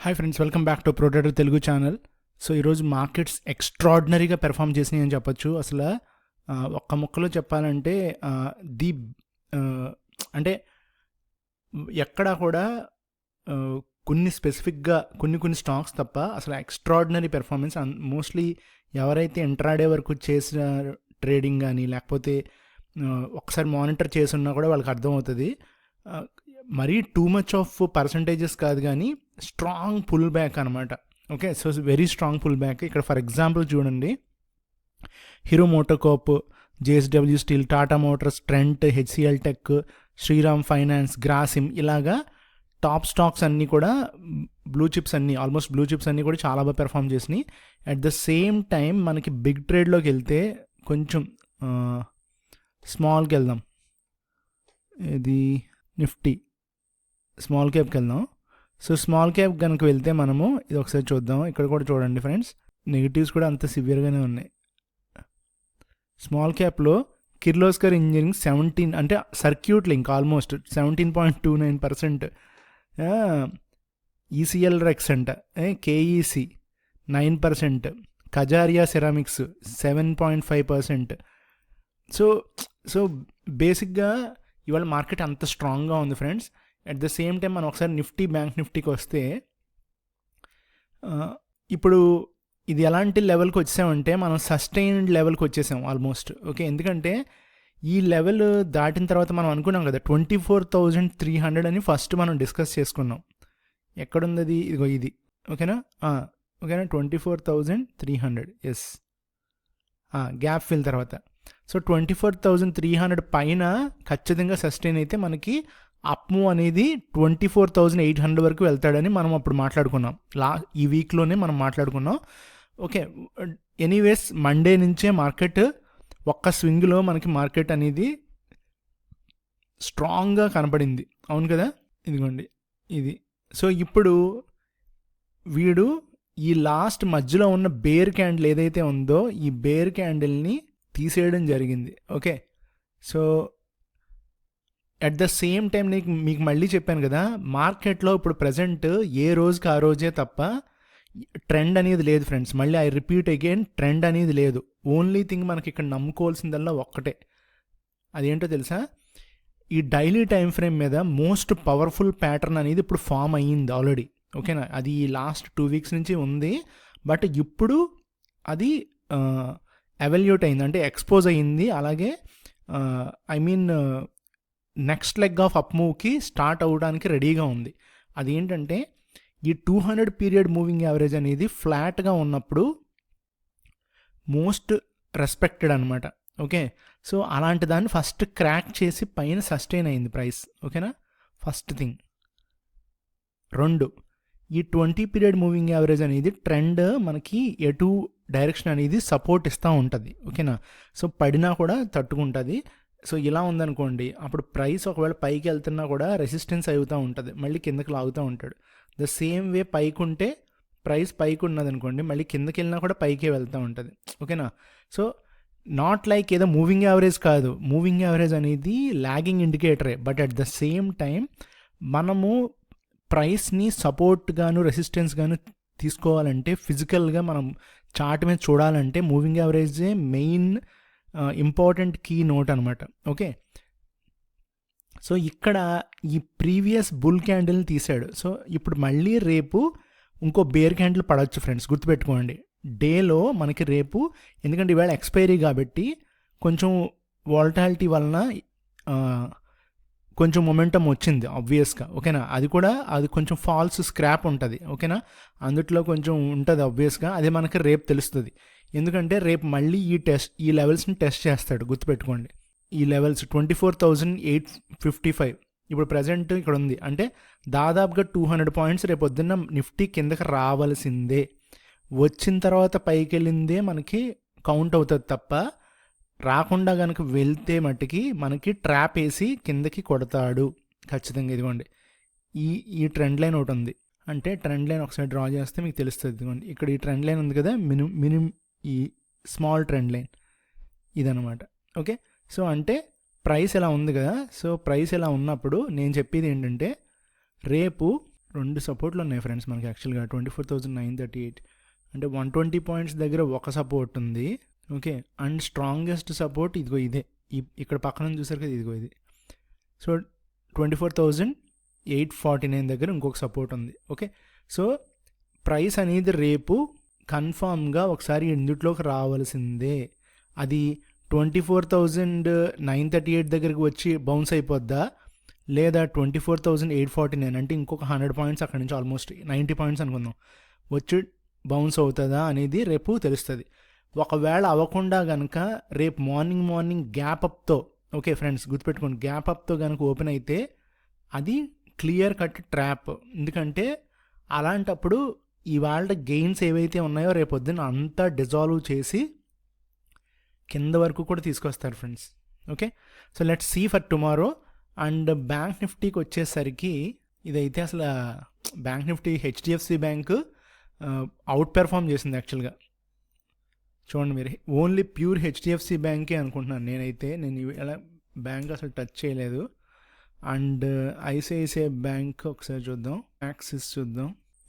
Hi friends, welcome back to protector Telugu channel. So ఈరోజు markets ఎక్స్ట్రాడినరీగా perform చేసినాయి అని చెప్పొచ్చు. అసలు ఒక్క ముక్కలో చెప్పాలంటే ది ఆ, అంటే ఎక్కడా కూడా ఆ, కొన్ని స్పెసిఫిక్గా కొన్ని స్టాక్స్ తప్ప అసలు ఎక్స్ట్రాడినరీ పెర్ఫార్మెన్స్. మోస్ట్లీ ఎవరైతే ఇంట్రాడే వరకు చేసిన ట్రేడింగ్ కానీ లేకపోతే ఒకసారి మానిటర్ చేసున్నా కూడా వాళ్ళకి అర్థమవుతుంది. ఆ, మరీ టూ మచ్ ఆఫ్ పర్సంటేజెస్ కాదు కానీ స్ట్రాంగ్ పుల్ బ్యాక్ అనమాట. Okay, so very strong pull back. ఇక్కడ ఫర్ ఎగ్జాంపుల్ చూడండి, Hero MotoCorp, JSW Steel, Tata Motors, Trent, HCL Tech, Shriram Finance, Grasim, ఇలాగా టాప్ స్టాక్స్ అన్నీ కూడా బ్లూ చిప్స్ అన్నీ, ఆల్మోస్ట్ బ్లూ చిప్స్ అన్నీ కూడా చాలా బాగా పెర్ఫామ్ చేసినాయి. అట్ ద సేమ్ టైం మనకి బిగ్ ట్రేడ్లోకి వెళ్తే కొంచెం స్మాల్కి వెళ్దాం. ఇది నిఫ్టీ స్మాల్ క్యాప్కి వెళ్దాం. సో స్మాల్ క్యాప్ కనుక వెళ్తే మనము ఇది ఒకసారి చూద్దాం. ఇక్కడ కూడా చూడండి ఫ్రెండ్స్, నెగిటివ్స్ కూడా అంత సివియర్గానే ఉన్నాయి. స్మాల్ క్యాప్లో కిర్లోస్కర్ ఇంజనీరింగ్ 17, అంటే సర్క్యూట్ లింక్ ఆల్మోస్ట్ 17.29%. ఈసీఎల్ రెక్స్ అంట, KEC 9%, Kajaria ceramics 7.5%. So so బేసిక్గా ఇవాళ మార్కెట్ అంత స్ట్రాంగ్గా ఉంది friends. At the same time మనం ఒకసారి బ్యాంక్ నిఫ్టీకి వస్తే ఇప్పుడు ఇది ఎలాంటి లెవెల్కి వచ్చామంటే మనం సస్టైన్డ్ లెవెల్కి వచ్చేసాం ఆల్మోస్ట్. ఓకే, ఎందుకంటే ఈ లెవెల్ దాటిన తర్వాత మనం అనుకున్నాం కదా 24,300 అని ఫస్ట్ మనం డిస్కస్ చేసుకున్నాం. ఎక్కడుంది అది? ఇదిగో ఇది. ఓకేనా? ఓకేనా, 24,300. ఎస్, గ్యాప్ ఫిల్ తర్వాత. సో 24,300 పైన ఖచ్చితంగా సస్టైన్ అయితే మనకి అప్ మూవ్ అనేది 24,800 వరకు వెళ్తాడని మనం అప్పుడు మాట్లాడుకున్నాం. ఈ వీక్లోనే మనం మాట్లాడుకున్నాం. ఓకే, ఎనీవేస్ మండే నుంచే మార్కెట్ ఒక్క స్వింగ్లో మనకి మార్కెట్ అనేది స్ట్రాంగ్గా కనపడింది. అవును కదా? ఇదిగోండి ఇది. సో ఇప్పుడు వీడు ఈ లాస్ట్ మధ్యలో ఉన్న బేర్ క్యాండిల్ ఏదైతే ఉందో ఈ బేర్ క్యాండిల్ని తీసేయడం జరిగింది. Okay, so at the same time మీకు మళ్ళీ చెప్పాను కదా, మార్కెట్లో ఇప్పుడు ప్రజెంట్ ఏ రోజుకి ఆ రోజే తప్ప ట్రెండ్ అనేది లేదు ఫ్రెండ్స్. మళ్ళీ ఐ రిపీట్ అగైన్, ట్రెండ్ అనేది లేదు. ఓన్లీ థింగ్ మనకి ఇక్కడ నమ్ముకోవాల్సిందల్లా ఒక్కటే, అదేంటో తెలుసా? ఈ డైలీ టైం ఫ్రేమ్ మీద మోస్ట్ పవర్ఫుల్ ప్యాటర్న్ అనేది ఇప్పుడు ఫామ్ అయ్యింది ఆల్రెడీ. ఓకేనా? అది ఈ లాస్ట్ 2 వీక్స్ నుంచి ఉంది, బట్ ఇప్పుడు అది ఎవాల్యూట్ అయింది, అంటే ఎక్స్పోజ్ అయ్యింది. అలాగే నెక్స్ట్ లెగ్ ఆఫ్ అప్ మూవ్కి స్టార్ట్ అవ్వడానికి రెడీగా ఉంది. అదేంటంటే ఈ 200 పీరియడ్ మూవింగ్ యావరేజ్ అనేది ఫ్లాట్గా ఉన్నప్పుడు మోస్ట్ రెస్పెక్టెడ్ అనమాట. ఓకే, సో అలాంటి దాన్ని ఫస్ట్ క్రాక్ చేసి పైన సస్టైన్ అయింది ప్రైస్. ఓకేనా, ఫస్ట్ థింగ్. 2, ఈ 20 పీరియడ్ మూవింగ్ యావరేజ్ అనేది ట్రెండ్ మనకి ఎటు డైరెక్షన్ అనేది సపోర్ట్ ఇస్తూ ఉంటుంది. ఓకేనా, సో పడినా కూడా తట్టుకుంటుంది. సో ఇలా ఉందనుకోండి, అప్పుడు ప్రైస్ ఒకవేళ పైకి వెళ్తున్నా కూడా రెసిస్టెన్స్ అవుతూ ఉంటుంది, మళ్ళీ కిందకి లాగుతూ ఉంటాడు. ద సేమ్ వే పైకి ఉంటే ప్రైస్ పైకి ఉన్నదనుకోండి, మళ్ళీ కిందకి వెళ్ళినా కూడా పైకే వెళ్తూ ఉంటుంది. ఓకేనా, సో నాట్ లైక్ ఏదో మూవింగ్ యావరేజ్ కాదు. మూవింగ్ యావరేజ్ అనేది లాగింగ్ ఇండికేటరే, but at the same time మనము ప్రైస్ని సపోర్ట్ గాను రెసిస్టెన్స్ గాను తీసుకోవాలంటే, ఫిజికల్గా మనం చార్ట్ మీద చూడాలంటే మూవింగ్ యావరేజే మెయిన్ ఇంపార్టెంట్ కీ నోట్ అనమాట. ఓకే, సో ఇక్కడ ఈ ప్రీవియస్ బుల్ క్యాండిల్ని తీసాడు. సో ఇప్పుడు మళ్ళీ రేపు ఇంకో బేర్ క్యాండిల్ పడవచ్చు ఫ్రెండ్స్, గుర్తుపెట్టుకోండి. డేలో మనకి రేపు, ఎందుకంటే ఈవేళ ఎక్స్పైరీ కాబట్టి కొంచెం వాలటాలిటీ వలన కొంచెం మొమెంటం వచ్చింది ఆబ్వియస్గా. ఓకేనా, అది కొంచెం ఫాల్స్ స్క్రాప్ ఉంటుంది. ఓకేనా, అందుట్లో కొంచెం ఉంటుంది ఆబ్వియస్గా. అదే మనకి రేపు తెలుస్తుంది, ఎందుకంటే రేపు మళ్ళీ ఈ లెవెల్స్ని టెస్ట్ చేస్తాడు. గుర్తుపెట్టుకోండి, ఈ లెవెల్స్ 24,855 ఇప్పుడు ప్రజెంట్ ఇక్కడ ఉంది. అంటే దాదాపుగా 200 పాయింట్స్ రేపు పొద్దున్న నిఫ్టీ కిందకి రావాల్సిందే. వచ్చిన తర్వాత పైకి వెళ్ళిందే మనకి కౌంట్ అవుతుంది తప్ప, రాకుండా కనుక వెళ్తే మట్టుకి మనకి ట్రాప్ వేసి కిందకి కొడతాడు ఖచ్చితంగా. ఇదిగోండి, ఈ ట్రెండ్ లైన్ ఒకటి ఉంది. అంటే ట్రెండ్ లైన్ ఒకసారి డ్రా చేస్తే మీకు తెలుస్తుంది. ఇదిగోండి, ఇక్కడ ఈ ట్రెండ్ లైన్ ఉంది కదా, మినిమం ఈ స్మాల్ ట్రెండ్ లైన్ ఇదనమాట. ఓకే, సో అంటే ప్రైస్ ఎలా ఉంది కదా. సో ప్రైస్ ఎలా ఉన్నప్పుడు నేను చెప్పేది ఏంటంటే, రేపు 2 సపోర్ట్లు ఉన్నాయి ఫ్రెండ్స్ మనకి యాక్చువల్గా 24,938 అంటే 120 పాయింట్స్ దగ్గర ఒక సపోర్ట్ ఉంది. ఓకే, అండ్ స్ట్రాంగెస్ట్ సపోర్ట్ ఇదిగో ఇదే, ఇక్కడ పక్కన చూసారు కదా, ఇదిగో ఇది. సో 24,849 దగ్గర ఇంకొక సపోర్ట్ ఉంది. ఓకే, సో ప్రైస్ అనేది రేపు కన్ఫామ్గా ఒకసారి ఇందుట్లోకి రావాల్సిందే. అది 24,938 దగ్గరికి వచ్చి బౌన్స్ అయిపోద్దా, లేదా 24,849 అంటే ఇంకొక 100 పాయింట్స్ అక్కడి నుంచి ఆల్మోస్ట్ 90 పాయింట్స్ అనుకుందాం వచ్చి బౌన్స్ అవుతుందా అనేది రేపు తెలుస్తుంది. ఒకవేళ అవ్వకుండా కనుక రేపు మార్నింగ్ గ్యాప్ అప్తో, ఓకే ఫ్రెండ్స్ గుర్తుపెట్టుకోండి, గ్యాప్ అప్తో కనుక ఓపెన్ అయితే అది క్లియర్ కట్ ట్రాప్. ఎందుకంటే అలాంటప్పుడు ఇవాళ గెయిన్స్ ఏవైతే ఉన్నాయో రేపు పొద్దున్న అంతా డిజాల్వ్ చేసి కింద వరకు కూడా తీసుకొస్తారు friends. Okay, so let's see for tomorrow. And bank నిఫ్టీకి వచ్చేసరికి ఇదైతే అసలు bank Nifty HDFC bank outperform చేసింది యాక్చువల్గా. చూడండి మీరు, ఓన్లీ ప్యూర్ హెచ్డిఎఫ్సి బ్యాంకే అనుకుంటున్నాను నేనైతే. నేను ఇలా బ్యాంక్ అసలు టచ్ చేయలేదు. అండ్ ఐసిఐసిఐ బ్యాంక్ ఒకసారి చూద్దాం, యాక్సిస్ చూద్దాం,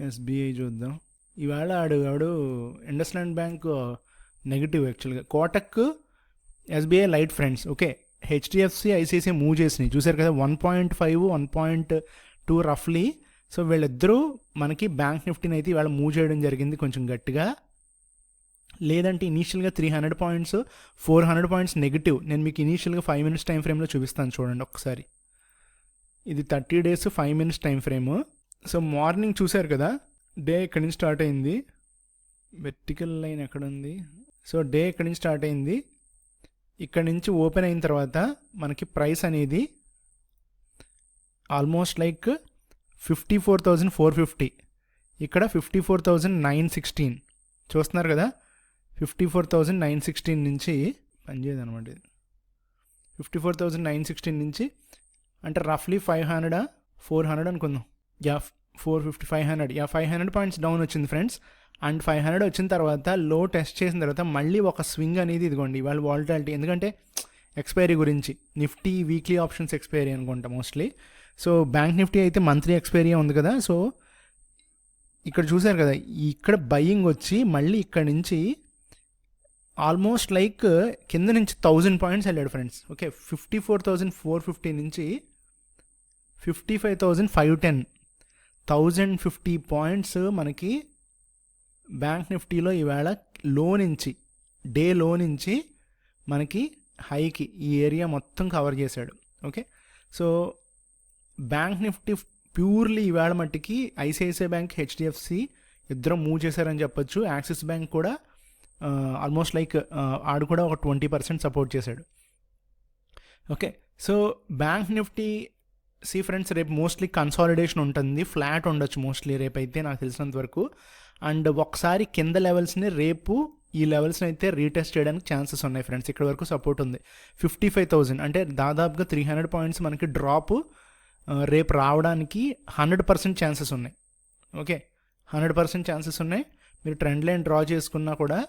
ఎస్బీఐ చూద్దాం. ఇవాళ ఆడు ఇండస్ల్యాండ్ బ్యాంక్ నెగిటివ్ యాక్చువల్గా. Kotak, SBI light friends. Okay, HDFC ICICI move చేసినాయి చూసారు కదా, 1.5 1.2 రఫ్లీ. సో వీళ్ళిద్దరూ మనకి బ్యాంక్ నిఫ్టీని అయితే ఇవాళ మూవ్ చేయడం జరిగింది కొంచెం గట్టిగా. లేదంటే ఇనీషియల్గా 300 పాయింట్స్ 400 పాయింట్స్ నెగిటివ్. నేను మీకు ఇనీషియల్గా 5 minutes టైం ఫ్రేమ్లో చూపిస్తాను చూడండి ఒకసారి. ఇది 30 days 5 minutes time frame. So morning చూసారు కదా, డే ఇక్కడి నుంచి స్టార్ట్ అయింది, వెర్టికల్ లైన్ ఎక్కడ ఉంది. సో డే ఇక్కడి నుంచి స్టార్ట్ అయింది, ఇక్కడ నుంచి ఓపెన్ అయిన తర్వాత మనకి ప్రైస్ అనేది ఆల్మోస్ట్ లైక్ 54,450, ఇక్కడ 54,916 చూస్తున్నారు కదా. 54,916 నుంచి పనిచేయదు అనమాట ఇది. 54,916 నుంచి అంటే రఫ్లీ 500 400 అనుకుందాం. 450 500 500 పాయింట్స్ డౌన్ వచ్చింది ఫ్రెండ్స్. అండ్ 500 వచ్చిన తర్వాత లో టెస్ట్ చేసిన తర్వాత మళ్ళీ ఒక స్వింగ్ అనేది ఇదిగోండి ఇవాళ వాలటాలిటీ, ఎందుకంటే ఎక్స్పైరీ గురించి. నిఫ్టీ వీక్లీ ఆప్షన్స్ ఎక్స్పైరీ అనుకుంటా మోస్ట్లీ. సో బ్యాంక్ నిఫ్టీ అయితే మంత్లీ ఎక్స్పైరీ ఉంది కదా. సో ఇక్కడ చూసారు కదా, ఇక్కడ బయింగ్ వచ్చి మళ్ళీ ఇక్కడ నుంచి ఆల్మోస్ట్ లైక్ కింద నుంచి 1000 పాయింట్స్ వెళ్ళాడు ఫ్రెండ్స్. ఓకే, 54,450 నుంచి 55,510, 1050 పాయింట్స్ మనకి బ్యాంక్ నిఫ్టీలో ఈవేళ డే లో నుంచి మనకి హైకి ఈ ఏరియా మొత్తం కవర్ చేశాడు. Okay, so bank Nifty purely ఈవేళ మట్టికి ఐసిఐసిఐ బ్యాంక్, హెచ్డిఎఫ్సి ఇద్దరు మూవ్ చేశారని చెప్పొచ్చు. యాక్సిస్ బ్యాంక్ కూడా ఆల్మోస్ట్ లైక్ ఆడు కూడా ఒక 20% సపోర్ట్ చేశాడు. Okay, so bank Nifty friends రేపు మోస్ట్లీ కన్సాలిడేషన్ ఉంటుంది, ఫ్లాట్ ఉండొచ్చు మోస్ట్లీ రేపు అయితే నాకు తెలిసినంత వరకు. అండ్ ఒకసారి కింద లెవెల్స్ని రేపు ఈ లెవెల్స్ని అయితే రీటెస్ట్ చేయడానికి ఛాన్సెస్ ఉన్నాయి ఫ్రెండ్స్. ఇక్కడ వరకు సపోర్ట్ ఉంది 55,000, అంటే దాదాపుగా 300 పాయింట్స్ మనకి డ్రాప్ రేపు రావడానికి 100% ఛాన్సెస్ ఉన్నాయి. ఓకే, 100% ఛాన్సెస్ ఉన్నాయి. మీరు ట్రెండ్ లైన్ డ్రా చేసుకున్నా కూడా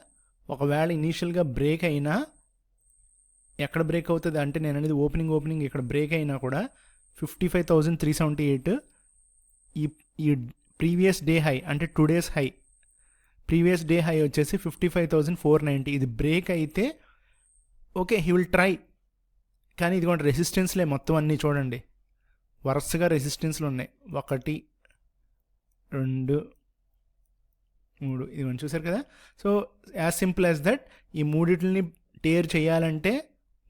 ఒకవేళ ఇనీషియల్గా బ్రేక్ అయినా, ఎక్కడ బ్రేక్ అవుతుంది అంటే నేను అనేది ఓపెనింగ్ ఇక్కడ బ్రేక్ అయినా కూడా 55,378 ఈ ప్రీవియస్ డే హై, అంటే today's high, previous day high వచ్చేసి 55,490. ఇది బ్రేక్ అయితే ఓకే హీ విల్ ట్రై, కానీ ఇదిగోండి రెసిస్టెన్స్లే మొత్తం అన్నీ చూడండి, వరుసగా రెసిస్టెన్స్లు ఉన్నాయి. 1 2 3 ఇదిగోండి చూసారు కదా. So as simple as that, ఈ మూడిటిని టేర్ చేయాలంటే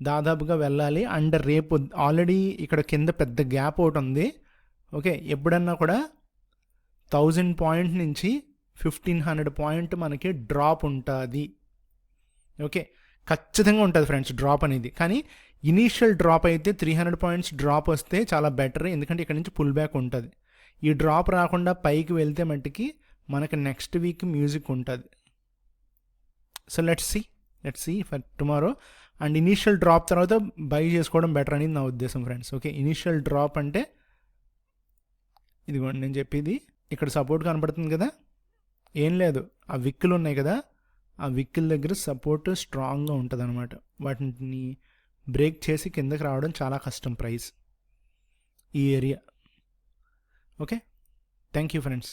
దాదాపుగా వెళ్ళాలి. అండ్ రేపు ఆల్రెడీ ఇక్కడ కింద పెద్ద గ్యాప్ ఒకటి ఉంది. ఓకే, ఎప్పుడన్నా కూడా 1000 పాయింట్ నుంచి 1500 పాయింట్ మనకి డ్రాప్ ఉంటుంది. ఓకే, ఖచ్చితంగా ఉంటుంది ఫ్రెండ్స్ డ్రాప్ అనేది. కానీ ఇనీషియల్ డ్రాప్ అయితే 300 పాయింట్స్ డ్రాప్ వస్తే చాలా బెటర్, ఎందుకంటే ఇక్కడ నుంచి పుల్ బ్యాక్ ఉంటుంది. ఈ డ్రాప్ రాకుండా పైకి వెళ్తే మట్టికి మనకి నెక్స్ట్ వీక్ మ్యూజిక్ ఉంటుంది. So let's see for tomorrow. And initial drop తర్వాత బై చేసుకోవడం బెటర్ అనేది నా ఉద్దేశం ఫ్రెండ్స్. ఓకే, ఇనీషియల్ డ్రాప్ అంటే ఇదిగోండి నేను చెప్పేది, ఇక్కడ సపోర్ట్ కనపడుతుంది కదా, ఏం లేదు, ఆ విక్కులు ఉన్నాయి కదా, ఆ విక్కుల దగ్గర సపోర్ట్ స్ట్రాంగ్గా ఉంటుంది అనమాట. వాటిని బ్రేక్ చేసి కిందకి రావడం చాలా కష్టం ప్రైస్ ఈ area. Okay, thank you friends.